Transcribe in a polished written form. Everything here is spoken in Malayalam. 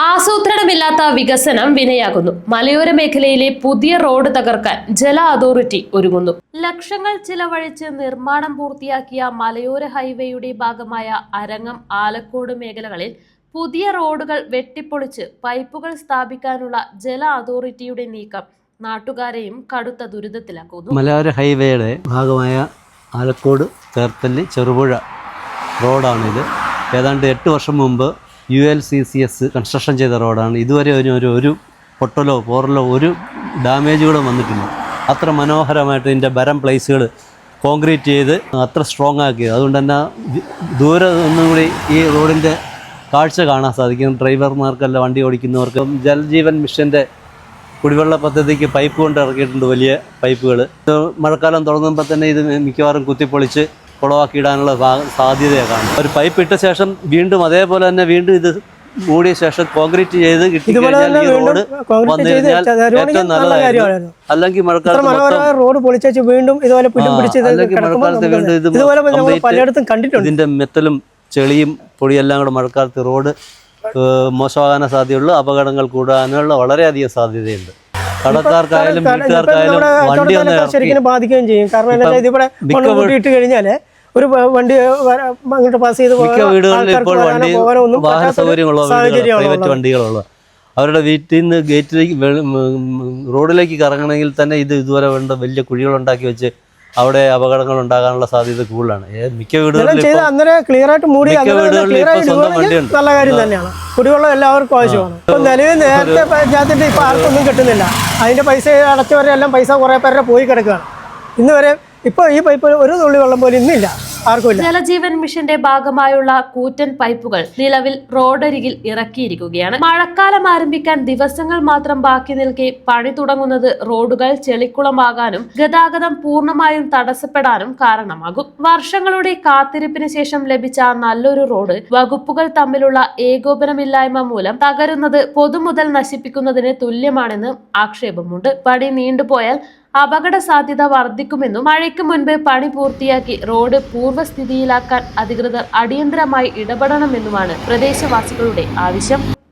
ആസൂത്രണമില്ലാത്ത വികസനം വിനയാകുന്നു. മലയോര മേഖലയിലെ പുതിയ റോഡ് തകർക്കാൻ ജല അതോറിറ്റി ഒരുങ്ങുന്നു. ലക്ഷങ്ങൾ ചിലവഴിച്ച് നിർമ്മാണം പൂർത്തിയാക്കിയ മലയോര ഹൈവേയുടെ ഭാഗമായ അരങ്ങം, ആലക്കോട് മേഖലകളിൽ പുതിയ റോഡുകൾ വെട്ടിപ്പൊളിച്ച് പൈപ്പുകൾ സ്ഥാപിക്കാനുള്ള ജല അതോറിറ്റിയുടെ നീക്കം നാട്ടുകാരെയും കടുത്ത ദുരിതത്തിലാക്കുന്നു. മലയോര ഹൈവേയുടെ ഭാഗമായ ആലക്കോട്, തേർപ്പല്ലി, ചെറുപുഴ റോഡാണിത്. ഏതാണ്ട് 8 വർഷം മുമ്പ് ULCCS കൺസ്ട്രക്ഷൻ ചെയ്ത റോഡാണ്. ഇതുവരെ ഒരു പൊട്ടലോ പോറലോ ഒരു ഡാമേജുകളും വന്നിട്ടില്ല. അത്ര മനോഹരമായിട്ട് ഇതിൻ്റെ ബരം പ്ലേസുകൾ കോൺക്രീറ്റ് ചെയ്ത് അത്ര സ്ട്രോങ് ആക്കിയത്. അതുകൊണ്ട് തന്നെ ദൂരെ ഒന്നുകൂടി ഈ റോഡിൻ്റെ കാഴ്ച കാണാൻ സാധിക്കും. ഡ്രൈവർമാർക്കല്ല, വണ്ടി ഓടിക്കുന്നവർക്ക്. ജൽജീവൻ മിഷൻ്റെ കുടിവെള്ള പദ്ധതിക്ക് പൈപ്പ് കൊണ്ട് ഇറക്കിയിട്ടുണ്ട്, വലിയ പൈപ്പുകൾ. മഴക്കാലം തുടങ്ങുമ്പോൾ തന്നെ ഇത് മിക്കവാറും കുത്തിപ്പൊളിച്ച് കുളവാക്കിയിടാനുള്ള സാധ്യതയാണ് കാണുന്നത്. ഒരു പൈപ്പ് ഇട്ട ശേഷം വീണ്ടും അതേപോലെ തന്നെ വീണ്ടും ഇത് മൂടിയ ശേഷം കോൺക്രീറ്റ് ചെയ്ത് കിട്ടിക്കഴിഞ്ഞാൽ ഈ റോഡ് വന്നു കഴിഞ്ഞാൽ ഏറ്റവും നല്ല കാര്യമാണ്. അല്ലെങ്കിൽ മഴക്കാലത്ത് ഇതിന്റെ മെത്തലും ചെളിയും പൊടിയെല്ലാം കൂടെ മഴക്കാലത്ത് റോഡ് മോശമാകാൻ സാധ്യതയുള്ളൂ. അപകടങ്ങൾ കൂടാനുള്ള വളരെയധികം സാധ്യതയുണ്ട്. കടക്കാർക്കായാലും വീട്ടുകാർക്കായാലും വണ്ടി ശരിക്കും ബാധിക്കുകയും ചെയ്യും. കാരണം ഇതിവിടെ കഴിഞ്ഞാല് ഒരു വണ്ടി അങ്ങോട്ട് പാസ് ചെയ്ത് മിക്ക വീടുകളിൽ ഇപ്പോൾ വണ്ടി വാഹന സൗകര്യമുള്ള വണ്ടികളുള്ള അവരുടെ വീട്ടിൽ നിന്ന് ഗേറ്റിലേക്ക് റോഡിലേക്ക് കറങ്ങണമെങ്കിൽ തന്നെ ഇതുവരെ വേണ്ട വലിയ കുഴികളുണ്ടാക്കി വെച്ച് അവിടെ അപകടങ്ങൾ ഉണ്ടാകാനുള്ള സാധ്യത കൂടുതലാണ്. മിക്ക വീടുകളിലും സ്വന്തം വണ്ടിയുണ്ട്. നല്ല കാര്യം തന്നെയാണ്. കുടിവെള്ളം എല്ലാവർക്കും ആവശ്യമാണ്. ഇപ്പൊ നിലവിൽ നേരത്തെ പഞ്ചായത്തിന്റെ ഇപ്പൊ ആർക്കൊന്നും കിട്ടുന്നില്ല. അതിന്റെ പൈസ അടച്ചവരെല്ലാം പൈസ കുറെ പേരുടെ പോയി കിടക്കുകയാണ്. ഇന്ന് വരെ ഇപ്പൊ ഈ പൈപ്പ് ഒരു തുള്ളി വെള്ളം പോലും ഇന്നില്ല, ആർക്കുമില്ല. ജലജീവൻ മിഷന്റെ ഭാഗമായുള്ള കൂറ്റൻ പൈപ്പുകൾ നിലവിൽ റോഡരികിൽ ഇറക്കിയിരിക്കുകയാണ്. മഴക്കാലം ആരംഭിക്കാൻ ദിവസങ്ങൾ മാത്രം ബാക്കി നിൽക്കെ പണി തുടങ്ങുന്നത് റോഡുകൾ ചെളിക്കുളമാകാനും ഗതാഗതം പൂർണ്ണമായും തടസ്സപ്പെടാനും കാരണമാകും. വർഷങ്ങളുടെ കാത്തിരിപ്പിന് ശേഷം ലഭിച്ച നല്ലൊരു റോഡ് വകുപ്പുകൾ തമ്മിലുള്ള ഏകോപനമില്ലായ്മ മൂലം തകരുന്നത് പൊതുമുതൽ നശിപ്പിക്കുന്നതിന് തുല്യമാണെന്ന് ആക്ഷേപമുണ്ട്. പണി നീണ്ടുപോയാൽ അപകട സാധ്യത വർദ്ധിക്കുമെന്നും മഴയ്ക്ക് മുൻപ് പണി പൂർത്തിയാക്കി റോഡ് പൂർവ്വസ്ഥിതിയിലാക്കാൻ അധികൃതർ അടിയന്തരമായി ഇടപെടണമെന്നുമാണ് പ്രദേശവാസികളുടെ ആവശ്യം.